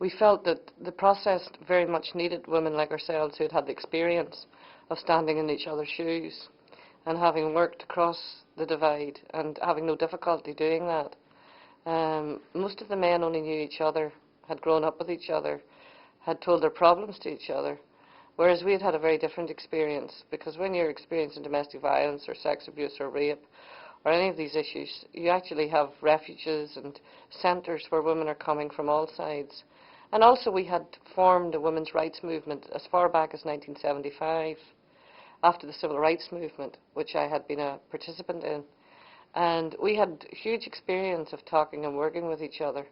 we felt that the process very much needed women like ourselves who had had the experience of standing in each other's shoes and having worked across the divide and having no difficulty doing that. Most of the men only knew each other, had grown up with each other, had told their problems to each other, whereas we had had a very different experience, because when you're experiencing domestic violence or sex abuse or rape or any of these issues, you actually have refuges and centres where women are coming from all sides. And also we had formed a women's rights movement as far back as 1975, after the civil rights movement, which I had been a participant in. And we had huge experience of talking and working with each other,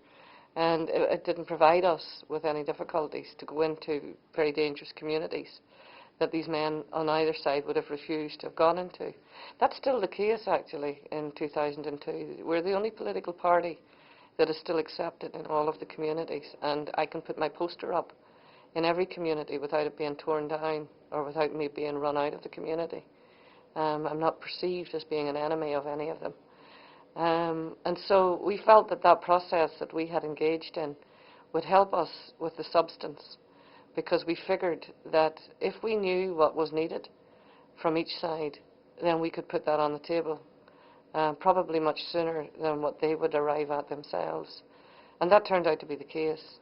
and it didn't provide us with any difficulties to go into very dangerous communities that these men on either side would have refused to have gone into. That's still the case, actually, in 2002. We're the only political party that is still accepted in all of the communities, and I can put my poster up in every community without it being torn down or without me being run out of the community. I'm not perceived as being an enemy of any of them. And so we felt that that process that we had engaged in would help us with the substance, because we figured that if we knew what was needed from each side, then we could put that on the table, probably much sooner than what they would arrive at themselves. And that turned out to be the case,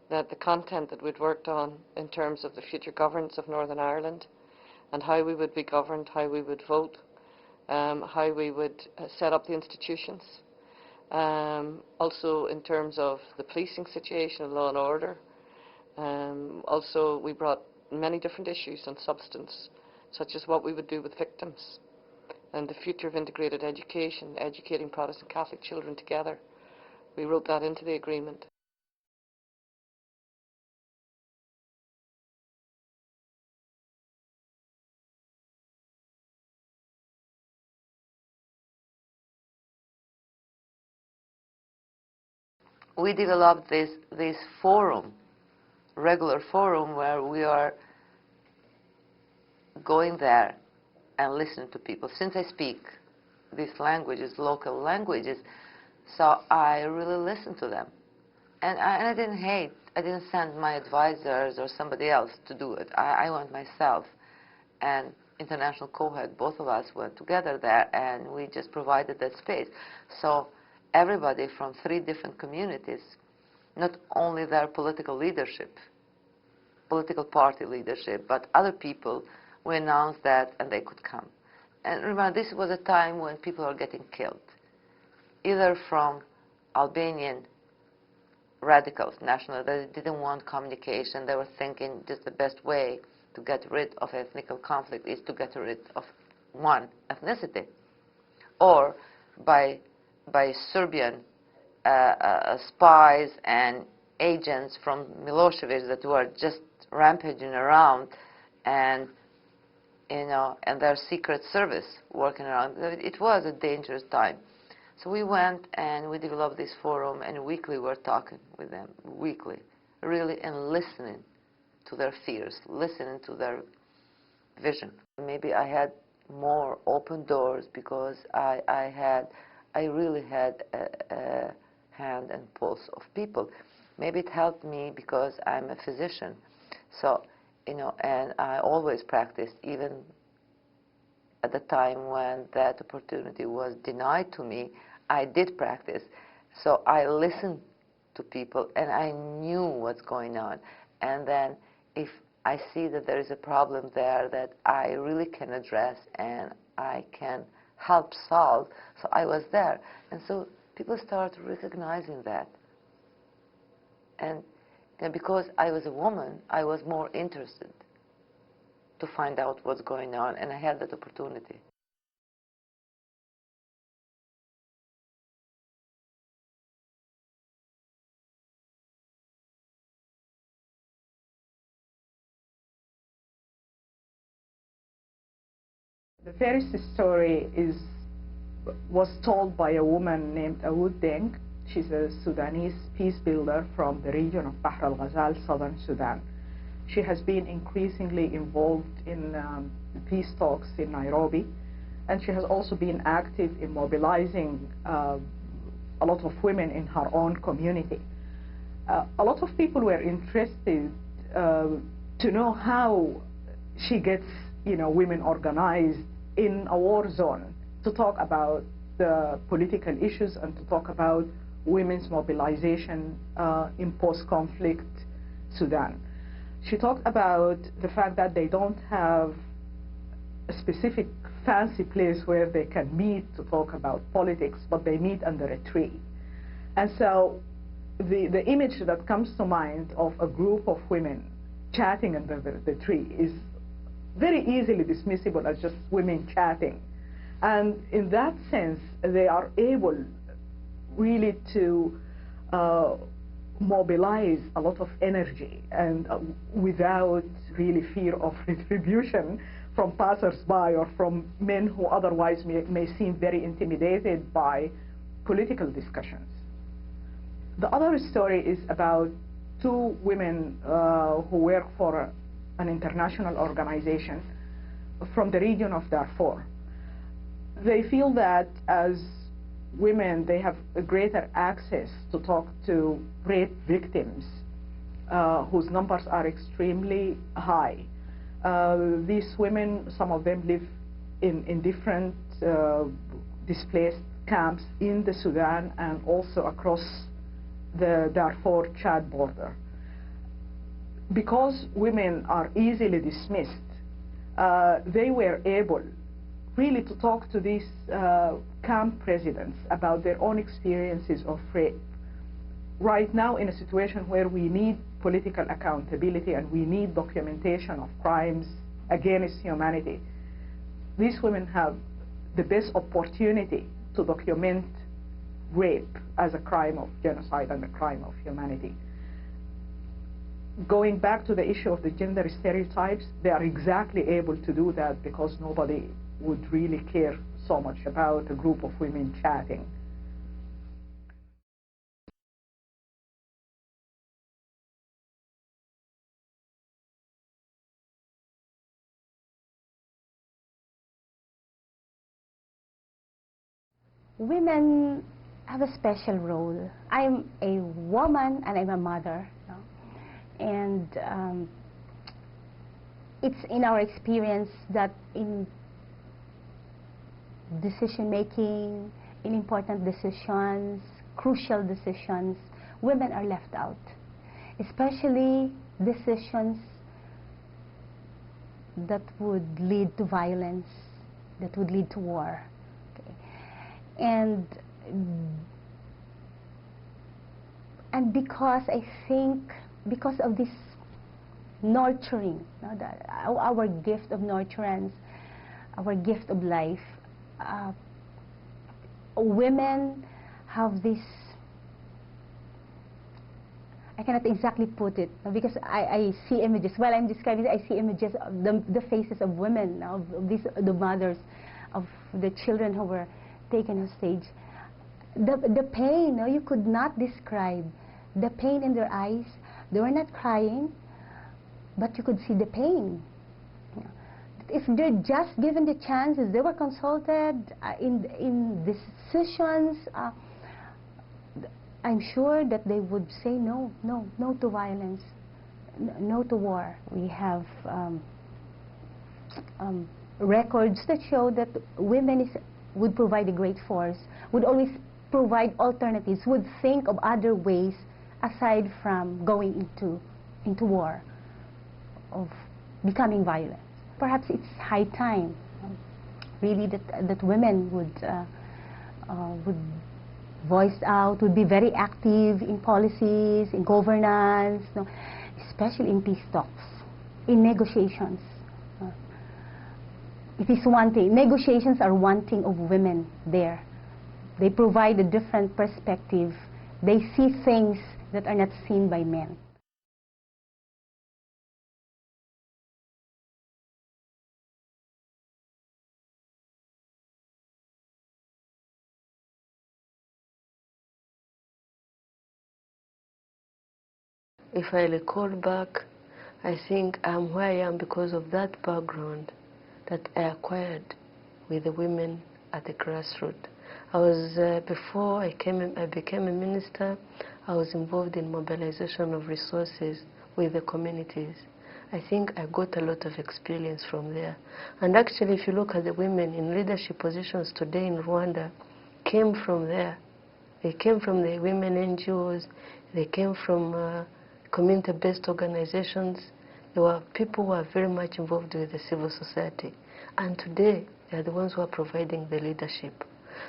that the content that we'd worked on in terms of the future governance of Northern Ireland and how we would be governed, how we would vote, how we would set up the institutions, also in terms of the policing situation and law and order. Also, we brought many different issues on substance, such as what we would do with victims and the future of integrated education, educating Protestant Catholic children together. We wrote that into the agreement. We developed this forum, regular forum, where we are going there and listening to people. Since I speak these languages, local languages, so I really listen to them. And I didn't hate, I didn't send my advisors or somebody else to do it. I went myself. And International Co-Head, both of us went together there, and we just provided that space. So everybody from 3 different communities, not only their political leadership, political party leadership, but other people, we announced that and they could come. And remember, this was a time when people are getting killed, either from Albanian radicals, national, they didn't want communication. They were thinking just the best way to get rid of ethnic conflict is to get rid of one ethnicity, or by Serbian spies and agents from Milosevic that were just rampaging around, and and their secret service working around. It was a dangerous time. So we went and we developed this forum, and weekly we're talking with them, weekly, really, and listening to their fears, listening to their vision. Maybe I had more open doors because I really had a hand and pulse of people. Maybe it helped me because I'm a physician. So, and I always practiced, even at the time when that opportunity was denied to me, I did practice. So I listened to people, and I knew what's going on. And then if I see that there is a problem there that I really can address and I can help solve, so I was there. And so people started recognizing that. And because I was a woman, I was more interested to find out what's going on, and I had that opportunity. The first story was told by a woman named Awood Deng. She's a Sudanese peace builder from the region of Bahr al-Ghazal, southern Sudan. She has been increasingly involved in peace talks in Nairobi, and she has also been active in mobilizing a lot of women in her own community. A lot of people were interested to know how she gets, women organized in a war zone to talk about the political issues and to talk about women's mobilization in post-conflict Sudan. She talked about the fact that they don't have a specific fancy place where they can meet to talk about politics, but they meet under a tree. And so the image that comes to mind of a group of women chatting under the tree is very easily dismissible as just women chatting. And in that sense, they are able really to mobilize a lot of energy and without really fear of retribution from passers-by or from men who otherwise may seem very intimidated by political discussions. The other story is about two women who work for an international organization from the region of Darfur. They feel that as women, they have a greater access to talk to rape victims whose numbers are extremely high. These women, some of them live in different displaced camps in the Sudan and also across the Darfur-Chad border. Because women are easily dismissed, they were able really to talk to these camp presidents about their own experiences of rape. Right now, in a situation where we need political accountability and we need documentation of crimes against humanity, these women have the best opportunity to document rape as a crime of genocide and a crime of humanity. Going back to the issue of the gender stereotypes, they are exactly able to do that because nobody would really care so much about a group of women chatting. Women have a special role. I'm a woman and I'm a mother, and it's in our experience that in decision making, in important decisions, crucial decisions, women are left out, especially decisions that would lead to violence, that would lead to war. And because I think, because of this nurturing, our gift of nurturance, our gift of life, women have this, I cannot exactly put it, because I see images, while I'm describing it, I see images of the faces of women, of the mothers, of the children who were taken hostage. The pain, you could not describe. The pain in their eyes. They were not crying, but you could see the pain. If they're just given the chances, they were consulted in decisions, I'm sure that they would say no to violence, no to war. We have records that show that women would provide a great force, would always provide alternatives, would think of other ways aside from going into war, of becoming violent. Perhaps it's high time, really, that women would voice out, would be very active in policies, in governance, especially in peace talks, in negotiations. It is one thing. Negotiations are one thing of women there. They provide a different perspective. They see things that are not seen by men. If I recall back, I think I'm where I am because of that background that I acquired with the women at the grassroots. I was, before I became a minister, I was involved in mobilization of resources with the communities. I think I got a lot of experience from there. And actually, if you look at the women in leadership positions today in Rwanda, came from there. They came from the women NGOs, they came from community-based organizations. There were people who are very much involved with the civil society. And today, they are the ones who are providing the leadership.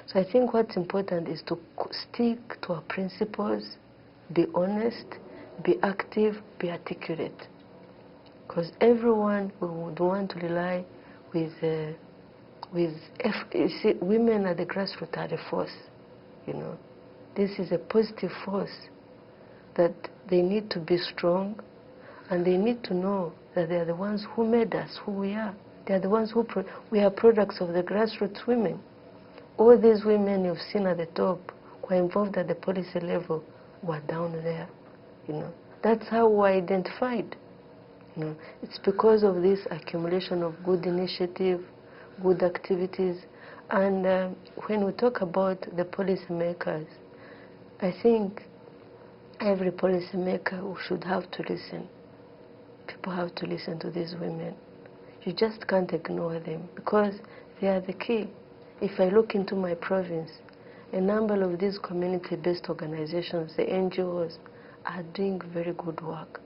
So I think what's important is to stick to our principles, be honest, be active, be articulate. Because everyone would want to rely with you see, women at the grassroots are a force, you know. This is a positive force that they need to be strong, and they need to know that they are the ones who made us who we are. They are the ones who we are products of the grassroots women. All these women you've seen at the top who are involved at the policy level were down there, you know. That's how we're identified. You know. It's because of this accumulation of good initiative, good activities. And when we talk about the policymakers, I think every policymaker should have to listen. People have to listen to these women. You just can't ignore them because they are the key. If I look into my province, a number of these community-based organizations, the NGOs, are doing very good work.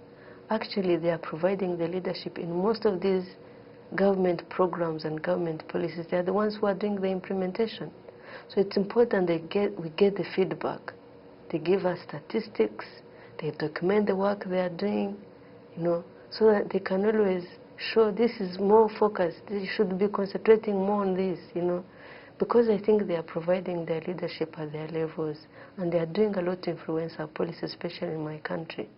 Actually, they are providing the leadership in most of these government programs and government policies. They are the ones who are doing the implementation. So it's important we get the feedback. They give us statistics, they document the work they are doing, you know, so that they can always show this is more focused, they should be concentrating more on this, you know, because I think they are providing their leadership at their levels and they are doing a lot to influence our policy, especially in my country.